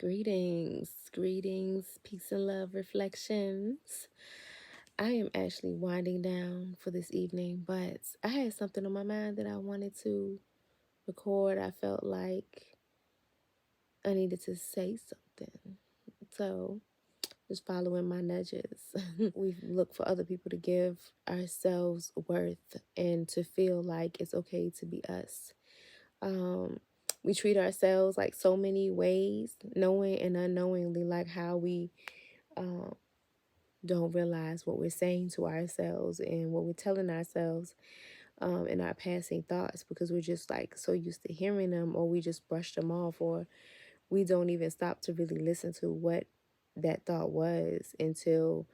Greetings, peace and love reflections. I am actually winding down for this evening, but I had something on my mind that I wanted to record. I felt like I needed to say something. So, just following my nudges. We look for other people to give ourselves worth and to feel like it's okay to be us. Um, we treat ourselves like so many ways, knowing and unknowingly, like how we um, don't realize what we're saying to ourselves and what we're telling ourselves in our passing thoughts because we're just like so used to hearing them, or we just brush them off, or we don't even stop to really listen to what that thought was until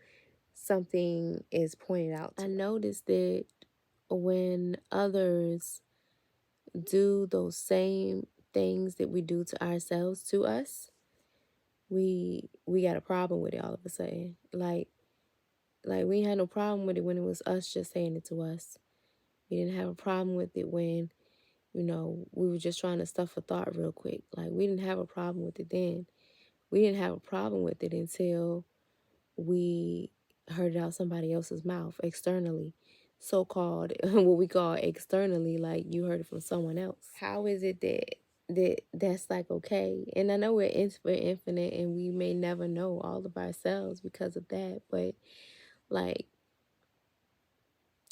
something is pointed out to us. I noticed that when others do those same things that we do to ourselves to us, we got a problem with it all of a sudden. Like we had no problem with it when it was us just saying it to us. We didn't have a problem with it when, we were just trying to stuff a thought real quick. Like we didn't have a problem with it then. We didn't have a problem with it until we heard it out somebody else's mouth externally. So called what we call externally, like you heard it from someone else. How is it that's like okay? And I know we're infinite and we may never know all of ourselves because of that, but like,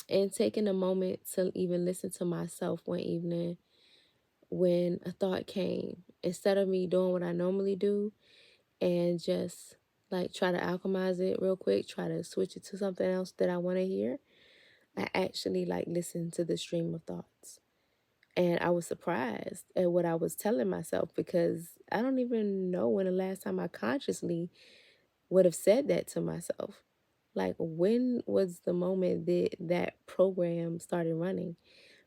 and taking a moment to even listen to myself one evening when a thought came, instead of me doing what I normally do and just like try to alchemize it real quick, try to switch it to something else that I want to hear, I actually like listened to the stream of thoughts. And I was surprised at what I was telling myself because I don't even know when the last time I consciously would have said that to myself. Like, when was the moment that that program started running?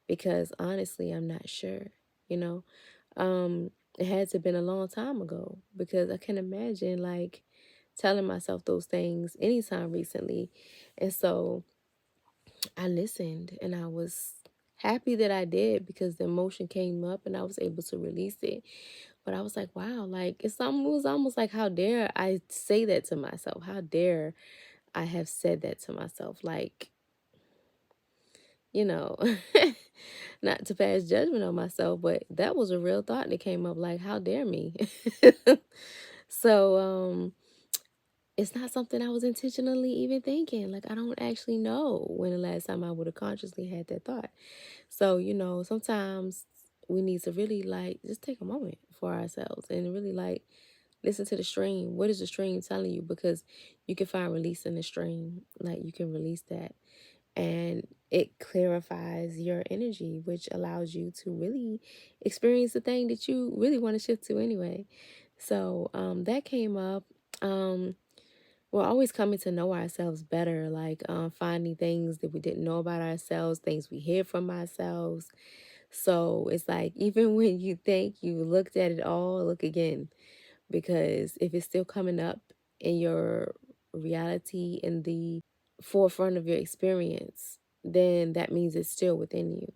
Because honestly, I'm not sure, you know. It had to have been a long time ago because I can imagine like telling myself those things anytime recently. And so I listened and I was happy that I did because the emotion came up and I was able to release it. But I was like, wow, like it was almost like, how dare I say that to myself? How dare I have said that to myself? Like, you know, not to pass judgment on myself, but that was a real thought that came up, like, how dare me? So, it's not something I was intentionally even thinking. Like, I don't actually know when the last time I would have consciously had that thought. So, sometimes we need to really like just take a moment for ourselves and really like listen to the stream. What is the stream telling you? Because you can find release in the stream. Like, you can release that and it clarifies your energy, which allows you to really experience the thing that you really want to shift to anyway. So that came up. We're always coming to know ourselves better, like finding things that we didn't know about ourselves, things we hear from ourselves. So it's like, even when you think you looked at it all, look again, because if it's still coming up in your reality, in the forefront of your experience, then that means it's still within you.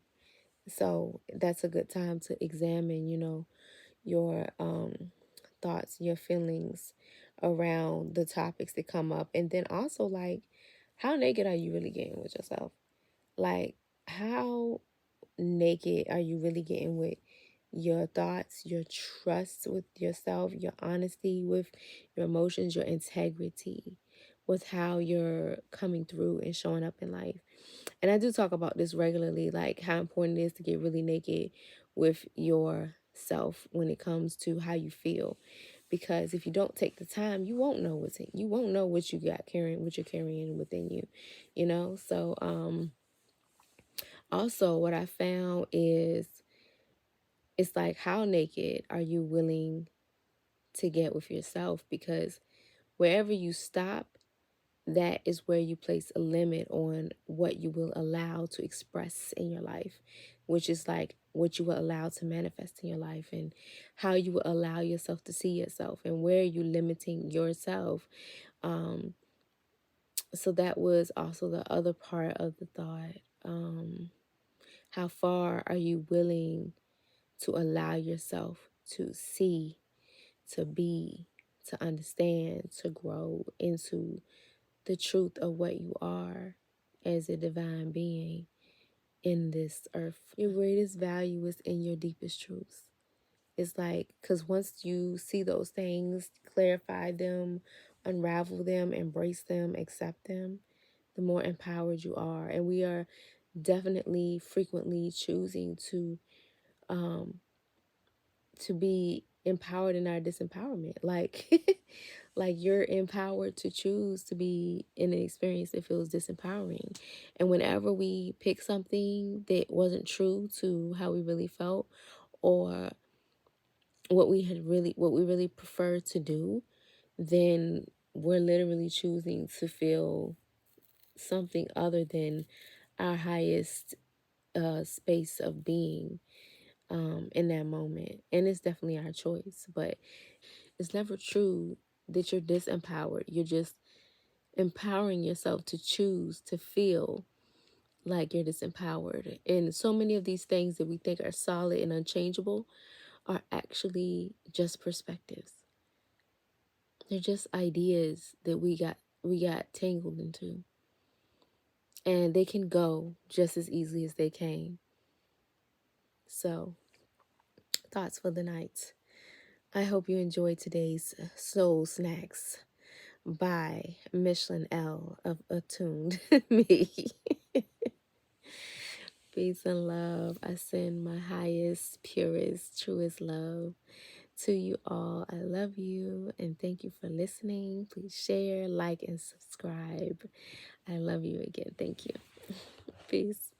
So that's a good time to examine, your thoughts, your feelings around the topics that come up. And then also, like, how naked are you really getting with yourself? Like, how naked are you really getting with your thoughts, your trust with yourself, your honesty with your emotions, your integrity with how you're coming through and showing up in life? And I do talk about this regularly, like how important it is to get really naked with yourself when it comes to how you feel. Because if you don't take the time, you won't know you won't know what you got carrying, what you're carrying within you, So also what I found is it's like, how naked are you willing to get with yourself? Because wherever you stop, that is where you place a limit on what you will allow to express in your life, which is like what you will allow to manifest in your life, and how you will allow yourself to see yourself, and where you limiting yourself. So that was also the other part of the thought. How far are you willing to allow yourself to see, to be, to understand, to grow into the truth of what you are as a divine being in this earth. Your greatest value is in your deepest truths. It's like, because once you see those things, clarify them, unravel them, embrace them, accept them, the more empowered you are. And we are definitely frequently choosing to be empowered in our disempowerment. Like like you're empowered to choose to be in an experience that feels disempowering. And whenever we pick something that wasn't true to how we really felt, or what we really prefer to do, then we're literally choosing to feel something other than our highest space of being in that moment. And it's definitely our choice, but it's never true that you're disempowered. You're just empowering yourself to choose to feel like you're disempowered. And so many of these things that we think are solid and unchangeable are actually just perspectives. They're just ideas that we got tangled into. And they can go just as easily as they came. So, thoughts for the night. I hope you enjoyed today's Soul Snacks by Michelin L of Attuned Me. Peace and love. I send my highest, purest, truest love to you all. I love you and thank you for listening. Please share, like, and subscribe. I love you again. Thank you. Peace.